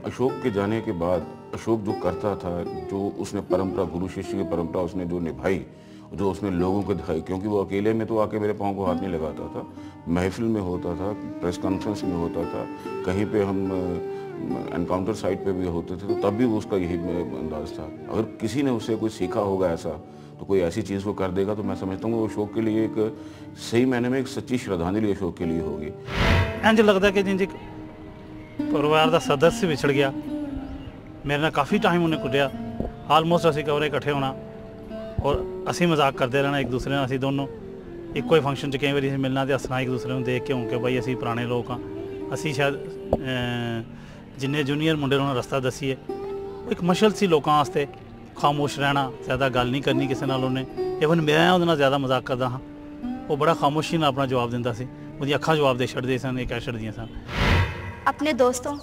अशोक के जाने के बाद अशोक जो करता था, जो उसने परंपरा, गुरु शिष्य की परंपरा उसने जो निभाई, जो उसने लोगों को दिखाई, क्योंकि वो अकेले में तो आके मेरे पाँव को हाथ नहीं लगाता था, महफिल में होता था, प्रेस कॉन्फ्रेंस में होता था, कहीं पे हम एनकाउंटर साइट पे भी होते थे, तो तब भी वो उसका यही अंदाज था। अगर किसी ने उससे कोई सीखा होगा ऐसा, तो कोई ऐसी चीज़ को कर देगा, तो मैं समझता हूँ वो अशोक के लिए एक सही मायने में एक सच्ची श्रद्धांजलि अशोक के लिए होगी। इंज लगता कि जिंज परिवार का सदस्य विछड़ गया। मेरे नाल काफ़ी टाइम उन्हें कुटिया, आलमोस्ट असी कवरे इकट्ठे होना और असी मजाक करते रहना एक दूसरे नाल। असी दोनों एको ही फंक्शन कई बार मिलना तो हसना एक दूसरे को देख के, हों कि बई असी पुराने लोग हाँ। असी शायद जिन्ने जूनीयर मुंडे उन्होंने रस्ता दसीए। एक मशल सी लोगों वास्ते खामोश रहना, ज़्यादा गल नहीं करनी किसी नाल। उन्हें इवन मैं उहदे नाल ज़्यादा मजाक करता हाँ, वो बड़ा खामोशी नाल अपना जवाब दिंदा सी। उहदी अखां जवाब दे छड्डदे सन, ये कह छड्डदियां सन। अपने दोस्तों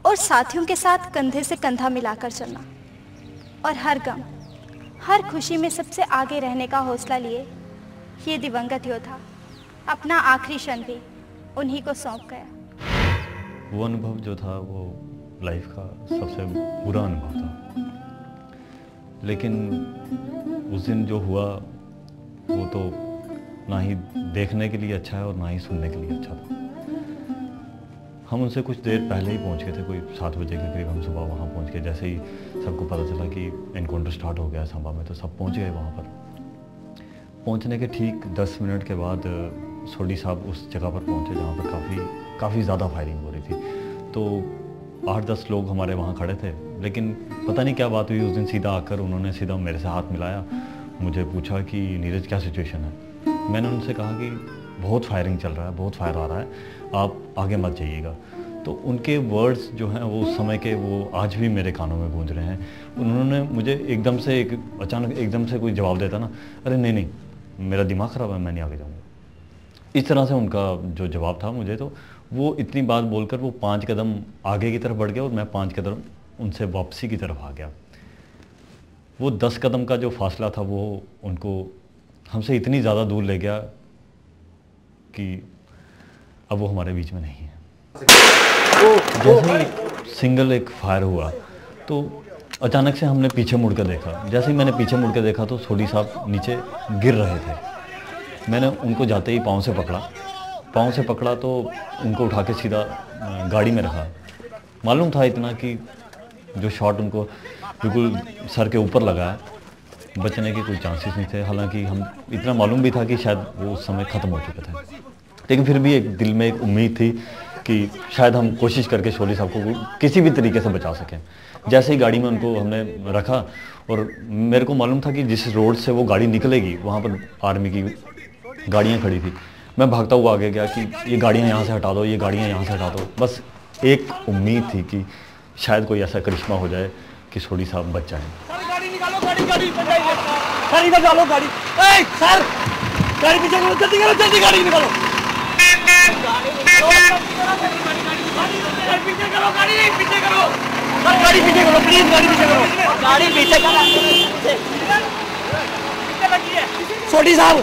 और साथियों के साथ कंधे से कंधा मिलाकर चलना और हर गम, हर खुशी में सबसे आगे रहने का हौसला लिए ये दिवंगत योद्धा अपना आखिरी क्षण भी उन्हीं को सौंप गया। वो अनुभव जो था वो लाइफ का सबसे बुरा अनुभव था, लेकिन उस दिन जो हुआ वो तो ना ही देखने के लिए अच्छा है और ना ही सुनने के लिए अच्छा था। हम उनसे कुछ देर पहले ही पहुंच गए थे, कोई 7 बजे के करीब हम सुबह वहाँ पहुंच गए। जैसे ही सबको पता चला कि एनकाउंटर स्टार्ट हो गया है सांबा में, तो सब पहुंच गए वहाँ पर। पहुंचने के ठीक 10 मिनट के बाद सोडी साहब उस जगह पर पहुंचे जहाँ पर काफ़ी ज़्यादा फायरिंग हो रही थी। तो 8-10 लोग हमारे वहाँ खड़े थे, लेकिन पता नहीं क्या बात हुई, उस दिन सीधा आकर उन्होंने सीधा मेरे से हाथ मिलाया, मुझे पूछा कि नीरज क्या सिचुएशन है। मैंने उनसे कहा कि बहुत फायरिंग चल रहा है, बहुत फायर आ रहा है, आप आगे मत जाइएगा। तो उनके वर्ड्स जो हैं वो उस समय के वो आज भी मेरे कानों में गूंज रहे हैं। उन्होंने मुझे एकदम से अचानक एकदम से कोई जवाब देता ना, अरे नहीं मेरा दिमाग ख़राब है, मैं नहीं आगे जाऊँगा। इस तरह से उनका जो जवाब था मुझे, तो वो इतनी बात बोलकर वो 5 कदम आगे की तरफ बढ़ गया और मैं 5 कदम उनसे वापसी की तरफ आ गया। वो 10 कदम का जो फासला था वो उनको हमसे इतनी ज़्यादा दूर ले गया कि अब वो हमारे बीच में नहीं है। जैसे ही सिंगल एक फायर हुआ तो अचानक से हमने पीछे मुड़ कर देखा। जैसे ही मैंने पीछे मुड़ कर देखा तो सोडी साहब नीचे गिर रहे थे। मैंने उनको जाते ही पाँव से पकड़ा तो उनको उठा के सीधा गाड़ी में रखा। मालूम था इतना कि जो शॉट उनको बिल्कुल सर के ऊपर लगा है, बचने के कोई चांसेस नहीं थे। हालांकि हम इतना मालूम भी था कि शायद वो उस समय ख़त्म हो चुके थे, लेकिन फिर भी एक दिल में एक उम्मीद थी कि शायद हम कोशिश करके शोली साहब को किसी भी तरीके से बचा सकें। जैसे ही गाड़ी में उनको हमने रखा और मेरे को मालूम था कि जिस रोड से वो गाड़ी निकलेगी वहाँ पर आर्मी की गाड़ियाँ खड़ी थी। मैं भागता हुआ आगे गया कि ये गाड़ियाँ यहाँ से हटा दो, ये गाड़ियाँ यहाँ से हटा दो। बस एक उम्मीद थी कि शायद कोई ऐसा करिश्मा हो जाए कि सोडी साहब बच जाएँ। गाड़ी निकालो, गाड़ी निकालो, गाड़ी सर, गाड़ी पीछे करो, जल्दी करो, जल्दी गाड़ी निकालो, पीछे करो, गाड़ी पीछे करो, प्लीज गाड़ी पीछे करो, गाड़ी पीछे करो, सोडी साहब।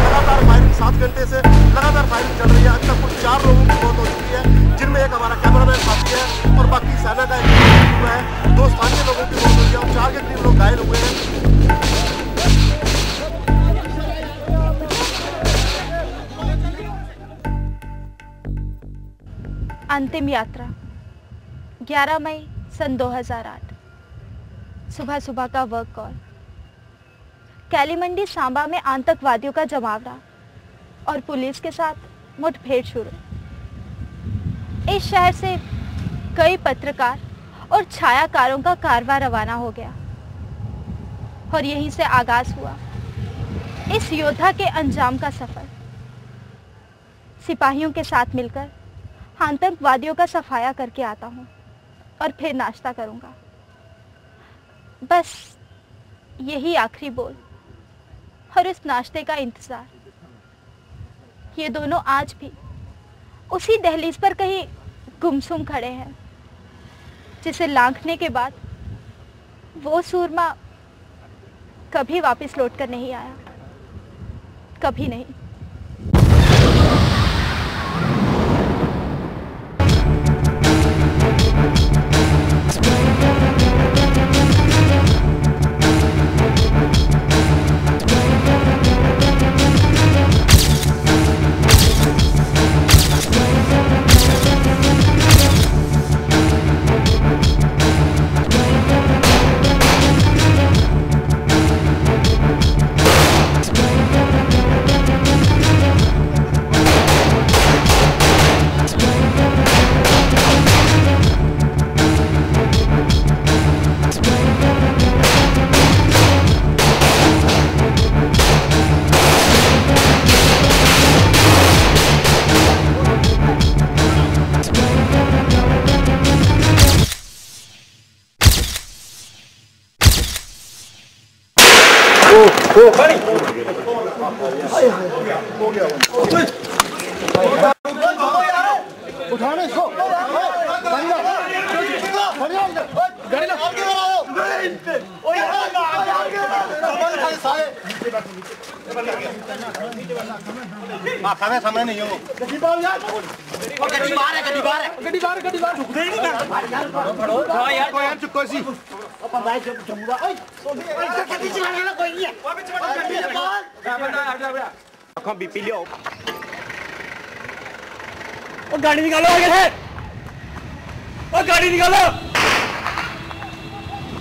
लगातार फायरिंग 7 घंटे से लगातार फायरिंग चल रही है। अब तक कुल 4 लोगों की मौत हो चुकी है, जिनमें एक हमारा कैमरामैन साथी है और बाकी सेना का एक हुआ है। 2 स्थानीय लोगों की मौत हुई है और 4 के करीब लोग घायल हुए हैं। अंतिम यात्रा 11 मई सन 2008। सुबह सुबह का वर्क कॉल। कैलीमंडी सांबा में आतंकवादियों का जमावड़ा और पुलिस के साथ मुठभेड़ शुरू। इस शहर से कई पत्रकार और छायाकारों का कारवा रवाना हो गया और यहीं से आगाज हुआ इस योद्धा के अंजाम का सफर। सिपाहियों के साथ मिलकर आतंकवादियों का सफाया करके आता हूँ और फिर नाश्ता करूँगा। बस यही आखिरी बोल और इस नाश्ते का इंतज़ार। ये दोनों आज भी उसी दहलीज पर कहीं गुमसुम खड़े हैं। जिसे लांघने के बाद वो सूरमा कभी वापस लौटकर नहीं आया, कभी नहीं। उठाने इसको सामने नहीं हो गड्डी बाहर है गड्डी बाहर है गड्डी बाहर गड्डी बाहर रुक नहीं ना यार कोई यार चुप कर सी अपन भाई जम्मू ओए गड्डी चलाने कोई नहीं है आंखों बीपी लियो ओ गाड़ी निकालो आगे से ओ गाड़ी निकालो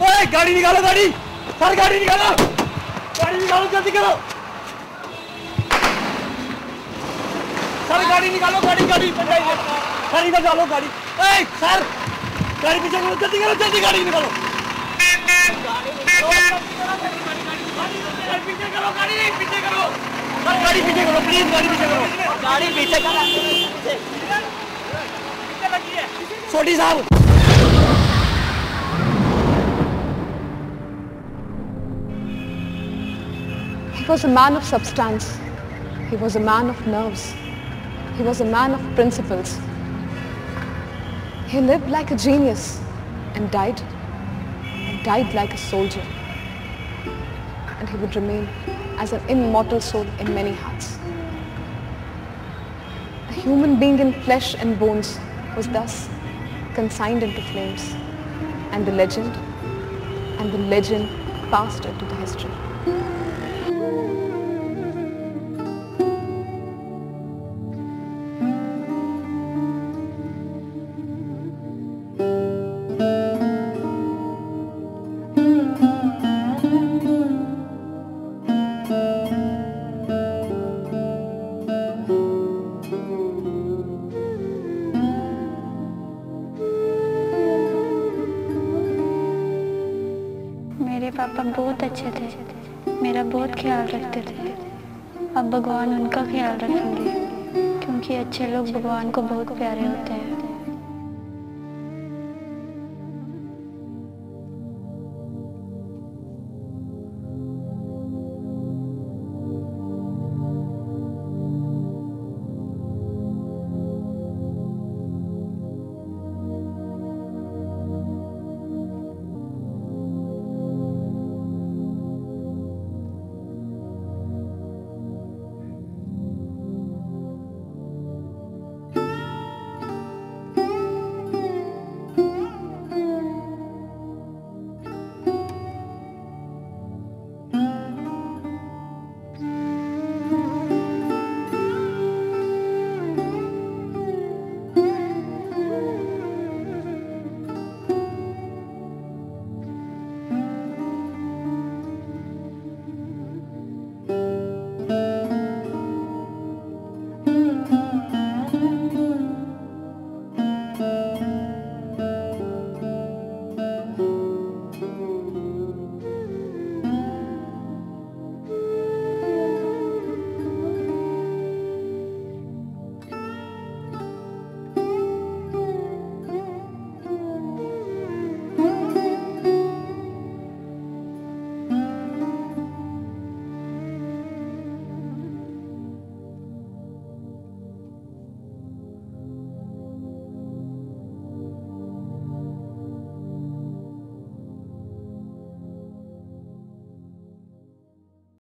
ओए गाड़ी निकालो गाड़ी सर गाड़ी निकालो जल्दी करो सर गाड़ी निकालो गाड़ी सर इधर डालो गाड़ी ए सर गाड़ी पीछे करो जल्दी गाड़ी निकालो पीछे करो सर गाड़ी पीछे करो प्लीज गाड़ी पीछे करो छोटी साहब He was a man of substance. He was a man of nerves. He was a man of principles. He lived like a genius and died like a soldier. And he would remain as an immortal soul in many hearts. A human being in flesh and bones was thus consigned into flames, and the legend passed into the history. मेरे पापा बहुत अच्छे थे, मेरा बहुत ख्याल रखते थे। अब भगवान उनका ख्याल रखेंगे, क्योंकि अच्छे लोग भगवान को बहुत प्यारे होते हैं।